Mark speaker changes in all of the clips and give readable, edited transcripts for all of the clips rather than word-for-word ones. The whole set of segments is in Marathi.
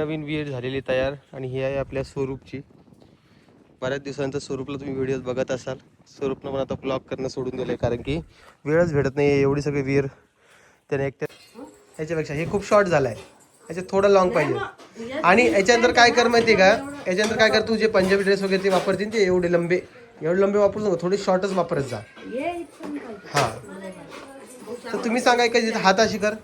Speaker 1: नवीन विहीर झालेली तयार आणि ही आहे आपल्या स्वरूपची. बऱ्याच दिवसांचा स्वरूपला तुम्ही व्हिडिओज बघत असाल. स्वरूपनं पण आता ब्लॉग करणं सोडून दिलंय कारण की वेळच भेटत नाही एवढी सगळी विहीर त्याने एकट्या. ह्याच्यापेक्षा हे खूप शॉर्ट झालाय, ह्याच्यात थोडं लॉंग पाहिजे. आणि याच्यानंतर काय कर माहिती का, याच्यानंतर काय कर, तू जे पंजाबी ड्रेस वगैरे ते वापरतील ते एवढे लंबे वापरू नको, थोडे शॉर्टच वापरत जा. हा तर तुम्ही सांगाय का जिथे हात अशी कर.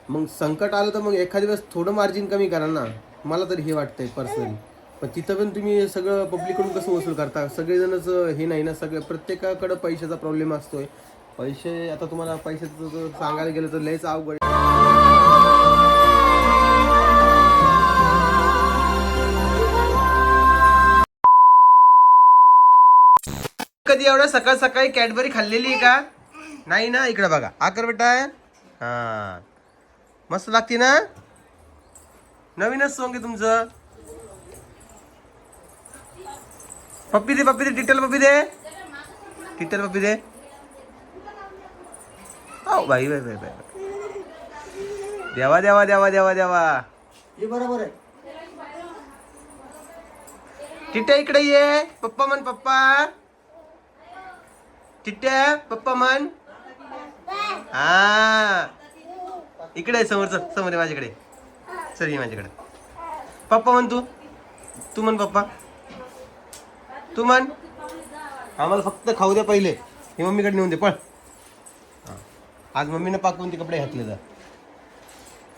Speaker 1: मग संकट आलं तर मग एखाद्या वेळेस थोडं मार्जिन कमी करा ना. मला तर हे वाटतंय पर्सनली. पण तिथं पण तुम्ही सगळं पब्लिककडून कसं वसूल करता, सगळेजणच हे नाही ना, सगळे प्रत्येकाकडं पैशाचा प्रॉब्लेम असतोय. पैसे आता तुम्हाला पैशाचं सांगायला गेलं तर लयच अवघड. कधी एवढं सकाळ सकाळी कॅडबरी खाल्लेली आहे का? नाही ना. इकडे बघा आकर बेटा. हा मस्त लागते ना. नवीनच सॉंग आहे तुमचं. पप्पी दे टिटल पप्पी दे. ओ बाई देवा
Speaker 2: हे बरोबर आहे.
Speaker 1: टिट्या इकडे ये. पप्पा म्हण पप्पा. टिट्या पप्पा म्हण. हा इकडे समोर माझ्याकडे. सर ये माझ्याकडे. पप्पा म्हण तू म्हण पप्पा. तू म्हण. आम्हाला फक्त खाऊ द्या पहिले. हे मम्मीकडे नेऊन दे पळ. आज मम्मीनं पाकवून ते कपडे घातले जा.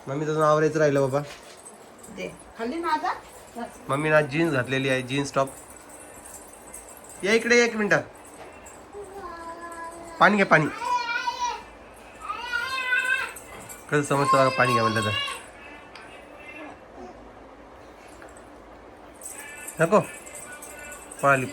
Speaker 1: मम्मीचं नाव आवरायचं राहिलं बाबा. मम्मीनं आज जीन्स घातलेली आहे, जीन्स टॉप. या इकडे एक मिनिटात. पाणी घ्या पाणी. कसं समजतं बघा पाणी घ्या म्हणलं तर. नको. पळाली.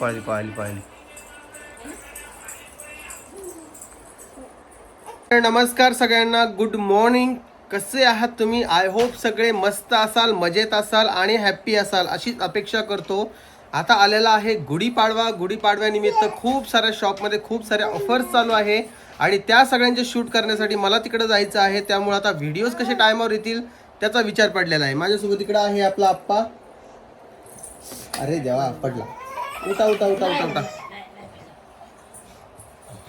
Speaker 1: नमस्कार सगळ्यांना, गुड मॉर्निंग. कसे आहात तुम्ही? आय होप सगळे मस्त असाल, मजेत असाल आणि हॅप्पी असाल अशीच अपेक्षा करतो. आता आलेला आहे गुढीपाडव्यानिमित्त खूप साऱ्या शॉपमध्ये खूप साऱ्या ऑफर्स चालू आहे आणि त्या सगळ्यांचे शूट करण्यासाठी मला तिकडे जायचं आहे. त्यामुळे आता व्हिडिओज कसे टायमावर येतील त्याचा विचार पडलेला आहे. माझ्यासोबत इकडे आहे आपला आप्पा. अरे देवा पडला. उठा.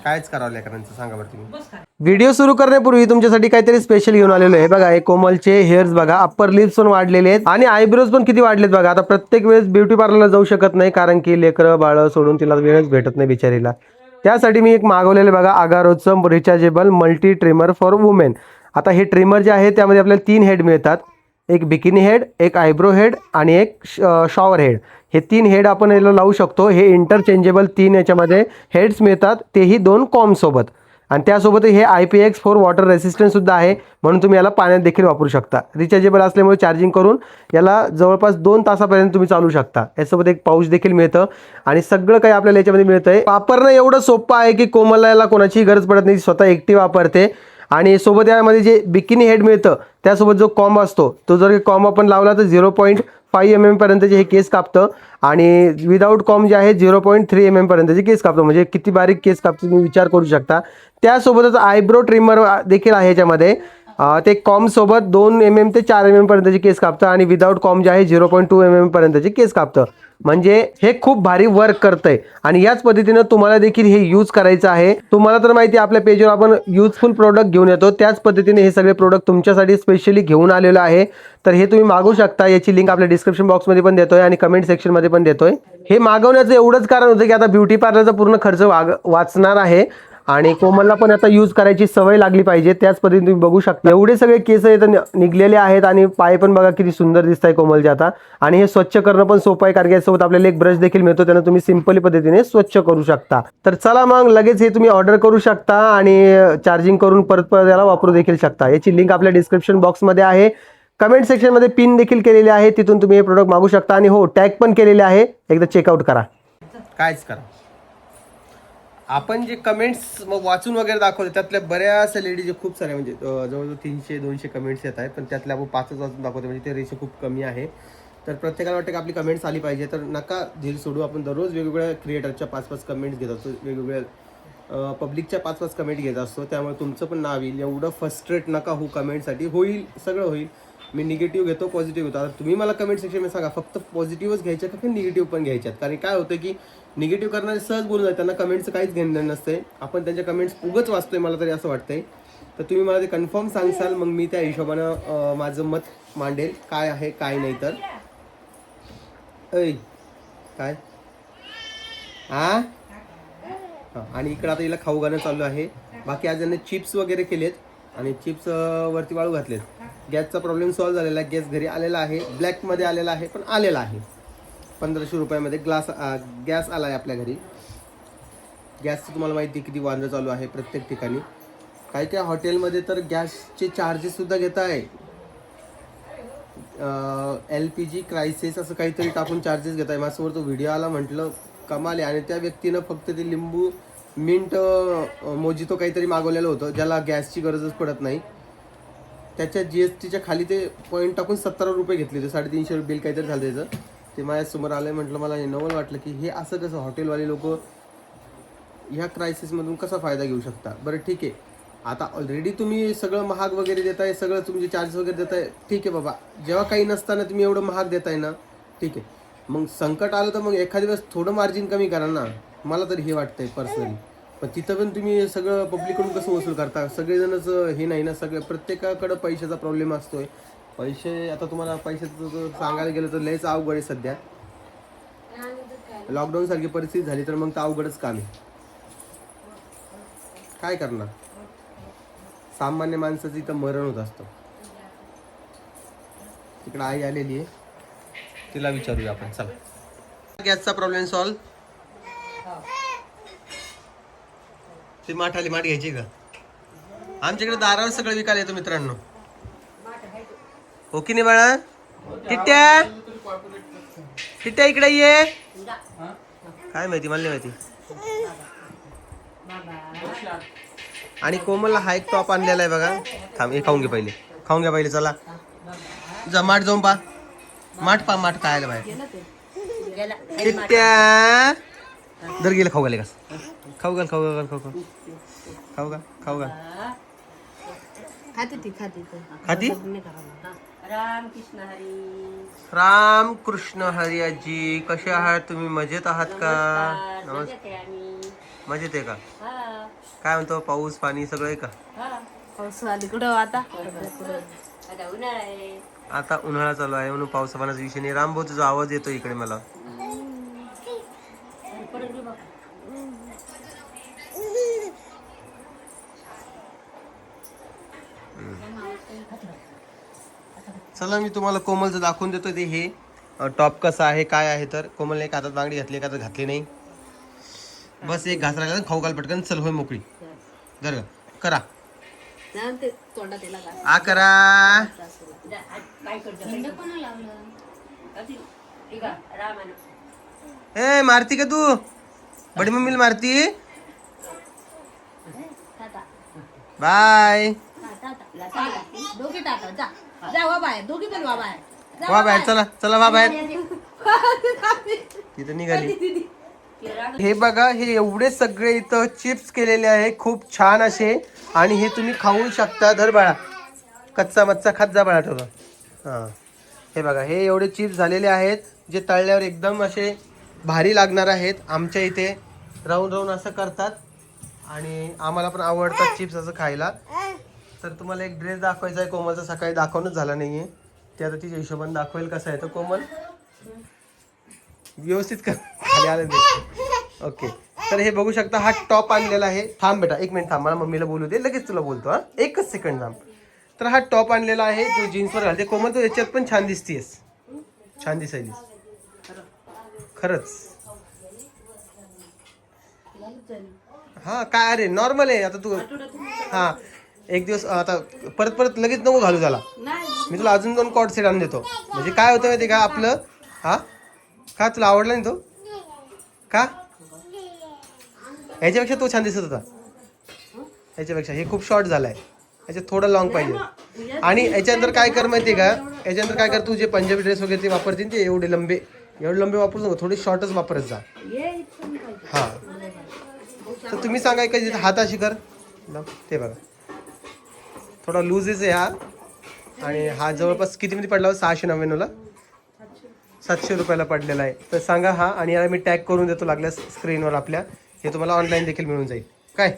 Speaker 1: कायच करावं लेकरांचं सांगा बरं तुम्ही. व्हिडिओ सुरू करण्यापूर्वी तुमच्यासाठी काहीतरी स्पेशल घेऊन आलेलो आहे. बघा हे कोमलचे हेअर्स बघा, अप्पर लिप्स पण वाढलेले आहेत आणि आयब्रोज पण किती वाढलेत बघा. आता प्रत्येक वेळेस ब्युटी पार्लरला जाऊ शकत नाही कारण की लेकरं बाळ सोडून तिला वेळच भेटत नाही बिचारीला. त्यासाठी मी एक मागवलेलं बघा अगारोचं rechargeable multi trimmer for women. आता हे ट्रिमर जे आहे त्यामध्ये आपल्याला 3 हेड मिळतात. एक बिकिनी हेड, एक आयब्रो हेड आणि एक शॉवर हेड. हे 3 हेड आपण याला लावू शकतो. हे इंटरचेंजेबल 3 याच्यामध्ये हेड्स मिळतात, तेही 2 कॉम सोबत. आणि त्यासोबत हे IPX4 वॉटर रेसिस्टन्स सुद्धा आहे, म्हणून तुम्ही याला पाण्यात देखील वापरू शकता. रिचार्जेबल असल्यामुळे चार्जिंग करून याला जवळपास 2 तासापर्यंत तुम्ही चालू शकता. यासोबत एक पाऊच देखील मिळतं आणि सगळं काही आपल्याला याच्यामध्ये मिळतंय. वापरणं एवढं सोपं आहे की कोमलला याला कोणाची गरज पडत नाही, स्वतः एकटी वापरते. आणि सोबत यामध्ये जे बिकिनी हेड मिळतं त्यासोबत जो कॉम्ब असतो तो जर कॉम्ब आपण लावला तर 0.5 mm पर्यंतचे हे केस कापतं आणि विदाऊट कॉम्ब जे आहे 0.3 mm पर्यंतचे केस कापतं. म्हणजे किती बारीक केस कापतं तुम्ही विचार करू शकता. त्यासोबतच आयब्रो ट्रिमर देखील आहे याच्यामध्ये. ते कॉम्ब सोबत 2 mm ते 4 mm पर्यंतचे केस कापतं आणि विदाऊट कॉम्ब जे आहे 0.2 mm पर्यंतचे केस कापतं. म्हणजे हे खूप भारी वर्क करतंय आणि याच पद्धतीनं तुम्हाला देखील हे यूज करायचं आहे. तुम्हाला तर माहिती आहे आपल्या पेजवर आपण युजफुल प्रोडक्ट घेऊन येतो, त्याच पद्धतीने हे सगळे प्रोडक्ट तुमच्यासाठी स्पेशली घेऊन आलेलो आहे. तर हे तुम्ही मागवू शकता. याची लिंक आपल्या डिस्क्रिप्शन बॉक्समध्ये पण देतोय आणि कमेंट सेक्शनमध्ये पण देतोय. हे मागवण्याचं एवढंच कारण होतं की आता ब्युटी पार्लरचा पूर्ण खर्च वाचणार आहे आणि कोमलला पण आता यूज करायची सवय लागली पाहिजे. त्याच पद्धतीने तुम्ही बघू शकता एवढे सगळे केस इथं निघलेले आहेत आणि पाय पण बघा किती सुंदर दिसत आहे कोमलचे आता. आणि हे स्वच्छ करणं पण सोपं आहे कारण यासोबत आपल्याला एक ब्रश देखील मिळतो, त्यानं तुम्ही सिंपली पद्धतीने स्वच्छ करू शकता. तर चला मग लगेच हे तुम्ही ऑर्डर करू शकता आणि चार्जिंग करून परत याला वापरू देखील शकता. याची लिंक आपल्या डिस्क्रिप्शन बॉक्समध्ये आहे, कमेंट सेक्शनमध्ये पिन देखील केलेली आहे, तिथून तुम्ही हे प्रोडक्ट मागू शकता. आणि हो टॅग पण केलेले आहे, एकदा चेकआउट करा. कायच करा. आपण जे कमेंट्स मग वाचून वगैरे दाखवले त्यातल्या बऱ्याच लेडीज खूप साऱ्या म्हणजे जवळजवळ 300-200 कमेंट्स येत आहेत, पण त्यातल्या आपण 5च वाचून दाखवतो म्हणजे ते रेशो खूप कमी आहे. तर प्रत्येकाला वाटतं की आपली कमेंट्स आली पाहिजे, तर नका धीर सोडू. आपण दररोज वेगवेगळ्या क्रिएटरच्या 5-5 कमेंट्स घेत असतो, वेगवेगळ्या पब्लिकच्या 5-5 कमेंट घेत असतो. त्यामुळे तुमचं पण नाव येईल. एवढं फ्रस्ट्रेट नका हो कमेंटसाठी. होईल, सगळं होईल. मी निगेटिव्ह घेतो, पॉझिटिव्ह घेतो. आता तुम्ही मला कमेंट सेक्शनमध्ये सांगा फक्त पॉझिटिव्हच घ्यायच्या का निगेटिव्ह पण घ्यायच्यात. कारण काय होतं की निगेटिव्ह करणारे सहज बोलून जातात, त्यांना कमेंटचं काहीच घेणं नसतंय. आपण त्यांच्या कमेंट्स उगच वाचतोय, मला तरी असं वाटतंय. तर तुम्ही मला ते कन्फर्म सांगसाल, मग मी त्या हिशोबानं माझं मत मांडेल काय आहे काय नाही. तर ऐ काय हां, आणि इकडं आता हिला खाऊ घालणं चालू आहे. बाकी आज यांनी चिप्स वगैरे केलेत आणि चिप्स वरती वाळू घातलेत. गॅसचा प्रॉब्लेम सॉल्व्ह झालेला आहे. गॅस घरी आलेला आहे, ब्लॅकमध्ये आलेला आहे, पण आलेला आहे. 1500 रुपयामध्ये गॅस आला आहे आपल्या घरी. गॅसचं तुम्हाला माहिती किती वांदं चालू आहे प्रत्येक ठिकाणी. काही काही हॉटेलमध्ये तर गॅसचे चार्जेससुद्धा घेत आहे. LPG क्रायसिस असं काहीतरी टाकून चार्जेस घेत आहे. माझ्यासमोर तो व्हिडिओ आला, म्हटलं कमाल आहे. आणि त्या व्यक्तीनं फक्त ते लिंबू मिंट मोजितो काहीतरी मागवलेलं होतं, ज्याला गॅसची गरजच पडत नाही. त्याच्या GSTच्या खाली ते पॉईंट टाकून 17 रुपये घेतले. ते 350 बिल काहीतरी झालं त्याचं. ते माझ्यासमोर आलं, म्हटलं मला नवल वाटलं की हे असं कसं हॉटेलवाले लोक ह्या क्रायसिसमधून कसा फायदा घेऊ शकता. बरं ठीक आहे, आता ऑलरेडी तुम्ही सगळं महाग वगैरे देताय, सगळं तुमचे चार्जेस वगैरे देताय, ठीक आहे बाबा. जेव्हा काही नसताना तुम्ही एवढं महाग देताय ना, ठीक आहे. मग संकट आलं तर मग एखाद्या वेळेस थोडं मार्जिन कमी करा ना. मला तरी हे वाटतंय पर्सनली. पण तिथं पण तुम्ही सगळं पब्लिककडून कसं वसूल करता. सगळेजणच हे नाही ना, सगळे प्रत्येकाकडं पैशाचा प्रॉब्लेम असतोय. पैसे, आता तुम्हाला पैशाचं सांगायला गेलं तर लयच अवघड आहे सध्या. लॉकडाऊन सारखी परिस्थिती झाली तर मग तर अवघडच काम आहे. काय करणार, सामान्य माणसाचं इथं मरण होत असतं. तिकडे आई आलेली आहे, तिला विचारूया आपण. चला, गॅसचा प्रॉब्लेम सॉल्व. ती माठ आली, माठ घ्यायची का? आमच्याकडे दारावर सगळं विकायला येतो मित्रांनो. हो की नाही बाळा? टिट्ट्या, टिट्ट्या इकडे ये. काय माहिती, मला नाही माहिती. आणि कोमलला हा एक टॉप आणलेला आहे बघा. थांब, हे खाऊन घे पहिले, खाऊन घ्या पहिले. चला जा, माठ जाऊन पा, माठ पा, माठ काय आलं बाहेर. टिट्ट्या दर गेलं, खाऊ घाले का? खाऊ घाल, खाऊ घाल, खाऊ घाल, खाऊ घाल, खाऊ घाल. खाती. राम कृष्ण हरी. आजी कसे आहात तुम्ही? मजेत आहात का? मजेत आहे का? काय म्हणतो, पाऊस पाणी सगळं आहे का? आता उन्हाळा चालू आहे म्हणून पावसा पाण्याचा विषय नाही. रामभाऊ तुझा आवाज येतो इकडे मला. चला, मी तुम्हाला कोमलचं दाखवून देतो ते हे टॉप कसं आहे काय आहे. तर कोमलने एक हातात बांगडी घातली, एक हातात घातली नाही. बस एक घास राहिला, खाऊ घाल पटकन. चल होय मोकळी. जर करा आ करा. ए मारती का तू? बडी मम्मीला मारती? बाय. वा बाहेर, चला चला, वा बाहेर. तिथं निघाली. हे बघा, हे एवढे सगळे इथं चिप्स केलेले आहे, खूप छान असे. आणि हे तुम्ही खाऊ शकता. धर बाळा, कच्चा मच्चा खात जा बाळा ठेवा. हां, हे बघा, हे एवढे चिप्स झालेले आहेत जे तळल्यावर एकदम असे भारी लागणार आहेत. आमच्या इथे राहून राहून असं करतात आणि आम्हाला पण आवडतात चिप्स असं खायला. तर तुम्हाला एक ड्रेस दाखवायचा आहे कोमलचा, सकाळी दाखवणंच झाला नाहीये. ते आता तिच्या हिशोबाने दाखवेल कसं आहे. तर कोमल व्यवस्थित कर, खाली आलं ते. ओके, तर हे बघू शकता, हा टॉप आणलेला आहे. थांब बेटा, एक मिनिट थांब, मला मम्मीला बोलू दे, लगेच तुला बोलतो. हा, एकच सेकंड थांब. तर हा टॉप आणलेला आहे, जो जीन्सवर घालते कोमल. तो याच्यात पण छान दिसतीयस, छान दिसायलीस खरंच. हा काय, अरे नॉर्मल आहे. आता तू हा एक दिवस, आता परत परत लगेच नको घालू झाला. मी तुला अजून 2 कॉर्ड सेट आणून देतो. म्हणजे काय होतं माहिती का आपलं. हा का, तुला आवडला नाही तो का? ह्याच्यापेक्षा तो छान दिसत होता. ह्याच्यापेक्षा हे खूप शॉर्ट झालाय, ह्याच्यात थोडं लॉंग पाहिजे. आणि याच्यानंतर काय कर माहिती का, याच्यानंतर काय कर, तू जे पंजाबी ड्रेस वगैरे ते वापरतील ते एवढे लंबे वापरू नको, थोडे शॉर्टच वापरत जा. हा, तर तुम्ही सांगा का, हात अशी कर. ते बघा, थोडा लूजच आहे हा. आणि हा जवळपास कितीमध्ये पडला 699ला 700 रुपयाला पडलेला आहे. तर सांगा हा, आणि याला मी टॅग करून देतो लागल्यास स्क्रीनवर आपल्या. हे तुम्हाला ऑनलाईन देखील मिळून जाईल. काय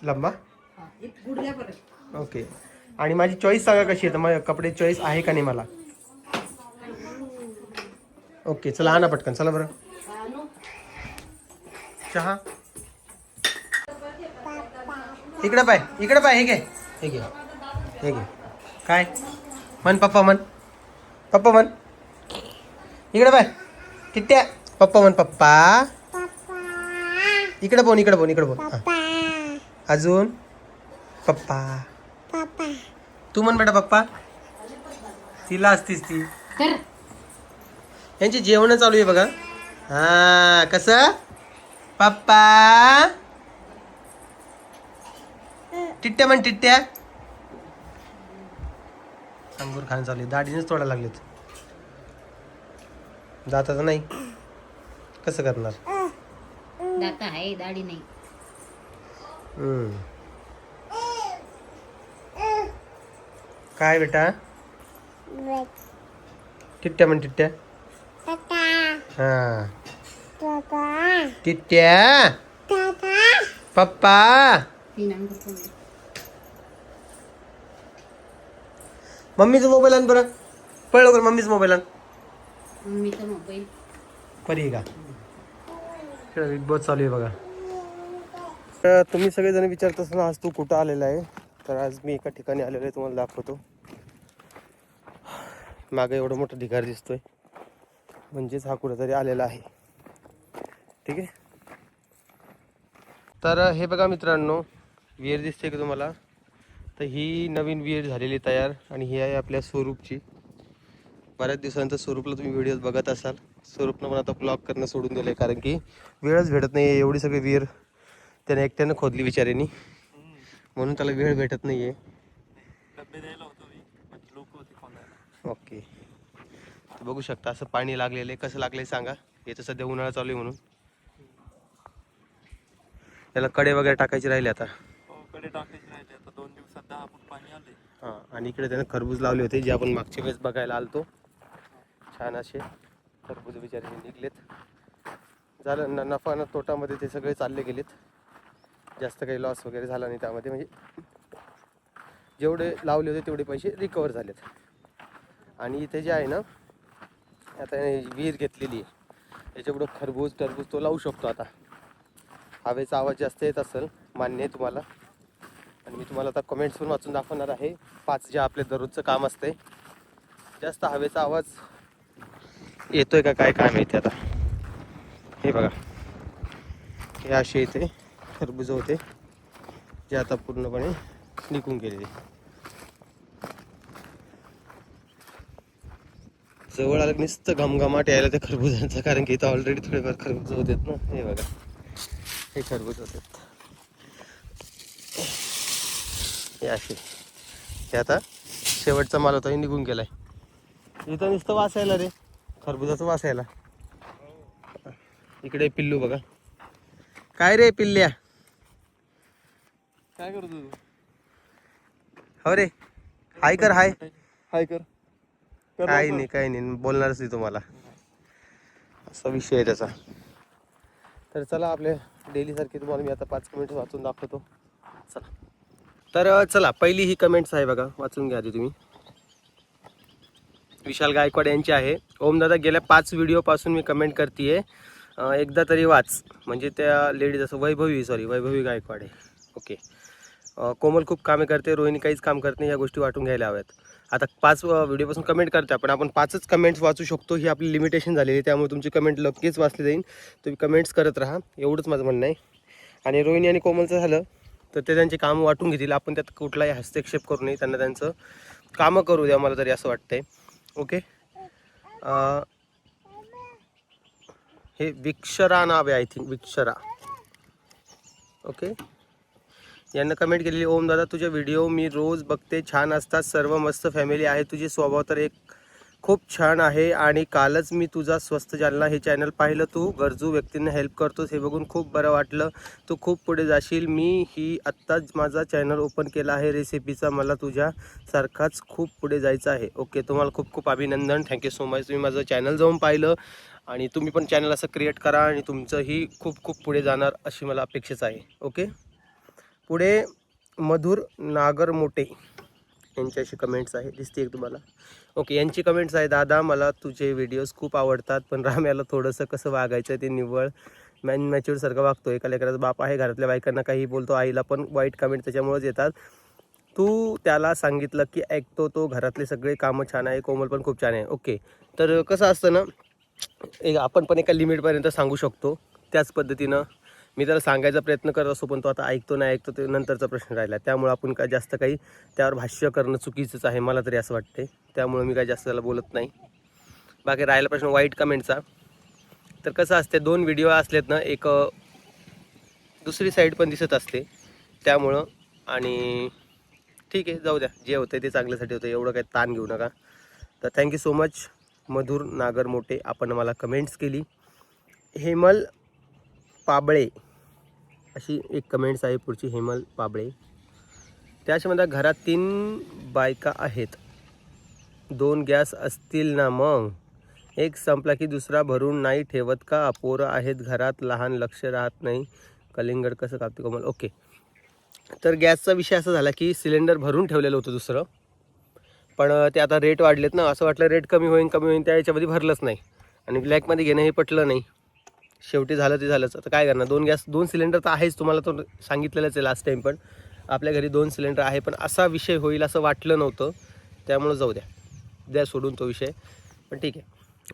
Speaker 1: लंबा ओके. आणि माझी चॉईस सांगा कशी आहे, तर मग कपडे चॉईस आहे का नाही मला. ओके चला आणा पटकन, चला बरं. चहा इकडे पाय, इकडे पाय. हे घे, हे घे, हे घे. काय मन पप्पा, मन पप्पा, मन इकडे पाय. किट्ट्या पप्पा, मन पप्पा. इकडे बोन, इकडे बोन, इकडे बोन. अजून पप्पा. तू म्हण बेटा पप्पा. तिला असतीस ती. यांची जेवण चालू आहे बघा. हा कसं पप्पा. टिट्ट्या म्हण, टिट्ट्या. अंगूर खाणं चालू आहे. दाढीनेच तोडायला लागलेत. दाताचं नाही कसं करणार.
Speaker 3: दाता आहे, दाढी नाही.
Speaker 1: काय बेटा. टिट्ट्या म्हण, टिट्ट्या. हा टिट्ट्या पप्पा. मम्मीचा मोबाईल आण बरं. पळ लवकर, मम्मीच मोबाईल आण.
Speaker 3: मम्मीचा मोबाईल
Speaker 1: परी का. बिग बॉस चालू आहे बघा. तर तुम्ही सगळेजण विचारत असताना आज तू कुठं आलेला आहे, तर आज मी एका ठिकाणी आलेलो आहे, तुम्हाला दाखवतो. मागे एवढं मोठं ढिगार दिसतोय, म्हणजेच हा कुठेतरी आलेला आहे. ठीक आहे. तर हे बघा मित्रांनो, विहीर दिसते की तुम्हाला. तर ही नवीन विहीर झालेली तयार, आणि ही आहे आपल्या स्वरूपची. बऱ्याच दिवसानंतर स्वरूपला तुम्ही व्हिडिओज बघत असाल. स्वरूपनं पण आता ब्लॉग करणं सोडून दिलं आहे, कारण की वेळच भेटत नाही. एवढी सगळी विहीर त्याने एकट्यानं खोदली बिचाऱ्यानी, म्हणून त्याला वेळ भेटत नाही आहे. ओके बघू शकता असं पाणी लागलेलं आहे. कसं लागलंय सांगा. हे तर सध्या उन्हाळा चालू आहे म्हणून. त्याला कडे वगैरे टाकायचे राहिले आता.
Speaker 2: कडे टाकायचे राहिले आता 2 दिवसात 10 फूट पाणी आले.
Speaker 1: हां, आणि इकडे त्याने खरबूज लावले होते, जे आपण मागच्या वेळेस बघायला आलतो. छान असे खरबूज बिचारे निघलेत. झालं नफा ना तोटामध्ये ते सगळे चालले गेलेत. जास्त काही लॉस वगैरे झाला नाही त्यामध्ये. म्हणजे जेवढे लावले होते तेवढे पैसे रिकवर झालेत. आणि इथे जे आहे ना, आता विहीर घेतलेली आहे, याच्यापुढं खरबूज टरबूज तो लावू शकतो. आता हवेचा आवाज जास्त येत असेल, मान्य आहे तुम्हाला. आणि मी तुम्हाला आता कमेंट्स पण वाचून दाखवणार आहे. 5 जे आपले दररोजचं काम असते. जास्त हवेचा आवाज येतोय का काय माहिती आता. हे बघा, हे असे इथे खरबूज होते, जे आता पूर्णपणे निघून गेलेले. जवळ आलं नुसतं घमघमाट यायला त्या खरबुजांचा, कारण की इथं ऑलरेडी थोडेफार खरबूज होतेत ना. हे बघा, हे खरबूज होतेत. हे असे, हे आता शेवटचा माल होता, निघून गेलाय. इथं नुसतं वास यायला रे, खरबुजाचं वास यायला. इकडे पिल्लू बघा. काय रे पिल्ल्या,
Speaker 2: काय करतो तू.
Speaker 1: हो रे, हाय कर. हाय
Speaker 2: हाय कर.
Speaker 1: काही नाही, काही नाही, बोलणारच नाही तुम्हाला. असा विषय आहे त्याचा. तर चला, आपले डेली सारखे तुम्हाला मी आता 5 कमेंट्स वाचून दाखवतो. चला. तर चला, पहिली ही कमेंट्स आहे बघा, वाचून घ्या आधी तुम्ही. विशाल गायकवाड यांची आहे. ओमदादा, गेल्या 5 व्हिडिओपासून मी कमेंट करते, एकदा तरी वाच. म्हणजे त्या लेडीज असं वैभवी गायकवाड आहे. ओके. कोमल खूप कामे करते, रोहिणी काहीच काम करत नाही, या गोष्टी वाटून घ्यायला हव्यात. आता 5 व्हिडिओपासून कमेंट करते आपण, 5च कमेंट्स वाचू शकतो, ही आपली लिमिटेशन झालेली आहे. त्यामुळे तुमची कमेंट लगेच वाचली जाईल. तुम्ही कमेंट्स करत राहा, एवढंच माझं म्हणणं आहे. आणि रोहिणी आणि कोमलचं झालं तर ते त्यांचे कामं वाटून घेतील, आपण त्यात कुठलाही हस्तक्षेप करू नये. त्यांना त्यांचं कामं करू द्या, मला तरी असं वाटतंय. ओके. हे विक्षरा नाव आहे, आय थिंक विक्षरा. ओके. यांना कमेंट केलेली, ओम दादा तुझे व्हिडिओ मी रोज बघते, छान असतात सर्व, मस्त फॅमिली आहे तुझी, स्वभाव तर एक खूप छान आहे आणि कालच मी तुझा स्वस्त जालना हे चॅनल पाहिलं. तू गरजू व्यक्तींना हेल्प करतोस हे बघून खूप बरं वाटलं. तू खूप पुढे जाशील. मी ही आत्ताच माझा चॅनल ओपन केला आहे रेसिपीचा. मला तुझ्यासारखाच खूप पुढे जायचं आहे. ओके, तुम्हाला खूप खूप अभिनंदन. Thank you so much. तुम्ही माझं चॅनल जाऊन पाहिलं आणि तुम्ही पण चॅनल असं क्रिएट करा आणि तुमचंही खूप खूप पुढे जाणार अशी मला अपेक्षाच आहे. ओके, पुढे मधुर नागरमोटे यांच्याशी कमेंट्स आहे, दिसते एक तुम्हाला. ओके, यांची कमेंट्स आहे. दादा मला तुझे व्हिडिओज खूप आवडतात, पण राम्याला थोडंसं कसं वागायचं ते निव्वळ मॅच्युअर सारखं वागतो. एका लेकराचा बाप आहे, घरातल्या बायकांना काही बोलतो, आईला पण वाईट कमेंट त्याच्यामुळेच येतात. तू त्याला सांगितलं की ऐकतो तो, घरातले सगळे कामं छान आहे, कोमल पण खूप छान आहे. ओके, तर कसं असतं ना, आपण पण एका लिमिटपर्यंत सांगू शकतो. त्याच पद्धतीनं मी त्याला सांगायचा प्रयत्न करत असतो, पण तो आता ऐकतो नाही ऐकतो ते नंतरचा प्रश्न राहिला. त्यामुळे आपण काय जास्त काही त्यावर भाष्य करणं चुकीचंच आहे, मला तरी असं वाटते. त्यामुळे मी काय जास्त त्याला बोलत नाही. बाकी राहिला प्रश्न वाईट कमेंटचा, तर कसं असते, 2 व्हिडिओ असलेत ना, एक दुसरी साईड पण दिसत असते त्यामुळं. आणि ठीक आहे, जाऊ द्या, जे होतं ते चांगल्यासाठी होतं, एवढं काही ताण घेऊ नका. तर थँक्यू सो मच मधुर नागरमोटे, आपण मला कमेंट्स केली. हेमल पाबळे अशी एक कमेंट्स आहे पुढची, हेमल पाबळे. त्याच्यामध्ये घरात 3 बायका आहेत, 2 गॅस असतील ना, मग एक संपला की दुसरा भरून नाही ठेवत का? पोरं आहेत घरात लहान, लक्ष राहत नाही. कलिंगड कसं कापते कोमल? ओके, तर गॅसचा विषय असा झाला की सिलेंडर भरून ठेवलेलं होतं दुसरं, पण ते आता रेट वाढलेत ना, असं वाटलं रेट कमी होईन त्या याच्यामध्ये भरलंच नाही आणि ब्लॅकमध्ये घेणं हे पटलं नाही. शेवटी झालं ते झालंच. आता काय करणार, 2 सिलेंडर तर आहेच, तुम्हाला तो सांगितलेलंच आहे लास्ट टाईम पण. आपल्या घरी 2 सिलेंडर आहे, पण असा विषय होईल असं वाटलं नव्हतं. त्यामुळं जाऊ द्या सोडून तो विषय, पण ठीक आहे.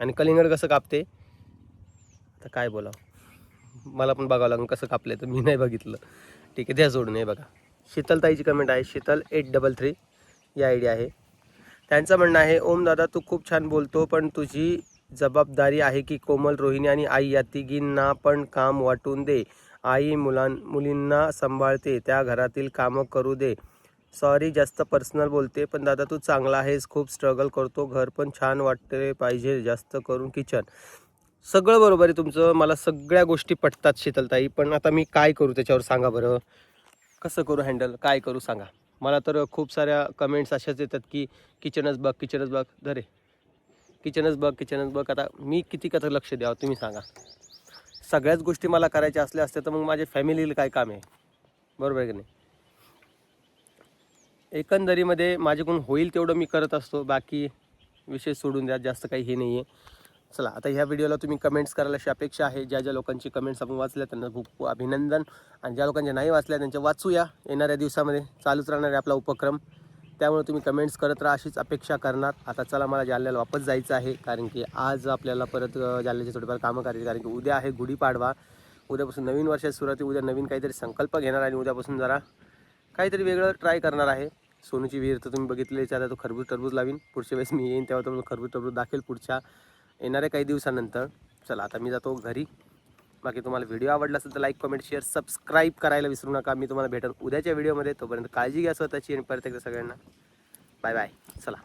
Speaker 1: आणि कलिंगड कसं कापते आता काय बोलावं, मला पण बघावं लागेल कसं कापलं, तर मी नाही बघितलं. ठीक आहे, द्या सोडून. हे बघा, शीतलताईची कमेंट आहे, शीतल 833 या आयडी आहे. त्यांचं म्हणणं आहे, ओम दादा तू खूप छान बोलतो, पण तुझी जबाबदारी आहे की कोमल, रोहिणी आणि आई या तिघींना पण काम वाटून दे. आई मुलींना सांभाळते, त्या घरातील कामं करू दे. सॉरी जास्त पर्सनल बोलते, पण दादा तू चांगला आहेस, खूप स्ट्रगल करतो, घर पण छान वाटते पाहिजे, जास्त करून किचन. सगळं बरोबर आहे तुमचं, मला सगळ्या गोष्टी पटतात शीतलताई, पण आता मी काय करू त्याच्यावर सांगा बरं, कसं करू हँडल, काय करू सांगा. मला तर खूप साऱ्या कमेंट्स अशाच येतात की किचनच बघ धरे, किचनच बघ. आता मी किती कसं लक्ष द्यावं तुम्ही सांगा. सगळ्याच गोष्टी मला करायच्या असल्या असत्या तर मग माझ्या फॅमिलीला काय काम आहे, बरोबर आहे की नाही. एकंदरीमध्ये माझ्याकडून होईल तेवढं मी करत असतो, बाकी विषय सोडून द्या, जास्त काही हे नाही आहे. चला, आता ह्या व्हिडिओला तुम्ही कमेंट्स करायला अशी अपेक्षा आहे. ज्या लोकांची कमेंट्स आपण वाचल्या त्यांना खूप खूप अभिनंदन, आणि ज्या लोकांच्या नाही वाचल्या त्यांच्या वाचूया. येणाऱ्या दिवसामध्ये चालूच राहणार आहे आपला उपक्रम, त्यामुळे तुम्ही कमेंट्स करत राहा अशीच अपेक्षा करणार. आता चला, मला जालन्याला वापस जायचं आहे, कारण की आज आपल्याला परत जालन्याची थोडीफार कामं करायची, कारण की उद्या आहे गुढीपाडवा. उद्यापासून नवीन वर्षाची सुरुवात. उद्या नवीन काहीतरी संकल्प घेणार आणि उद्यापासून जरा काहीतरी वेगळं ट्राय करणार आहे. सोनूची विहीर तर तुम्ही बघितलेच, आता तो टरबूज लावीन. पुढच्या वेळेस मी येईन तेव्हा तो टरबूज दाखवेल पुढच्या येणाऱ्या काही दिवसानंतर. चला, आता मी जातो घरी. बाकी तुम्हाला व्हिडिओ आवडला असेल तर लाईक, कमेंट, शेअर, सबस्क्राईब करायला विसरू नका. मी तुम्हाला भेटेन उद्याच्या व्हिडिओमध्ये. तोपर्यंत काळजी घ्या स्वतःची, आणि परत एकदा सगळ्यांना बाय बाय. चला.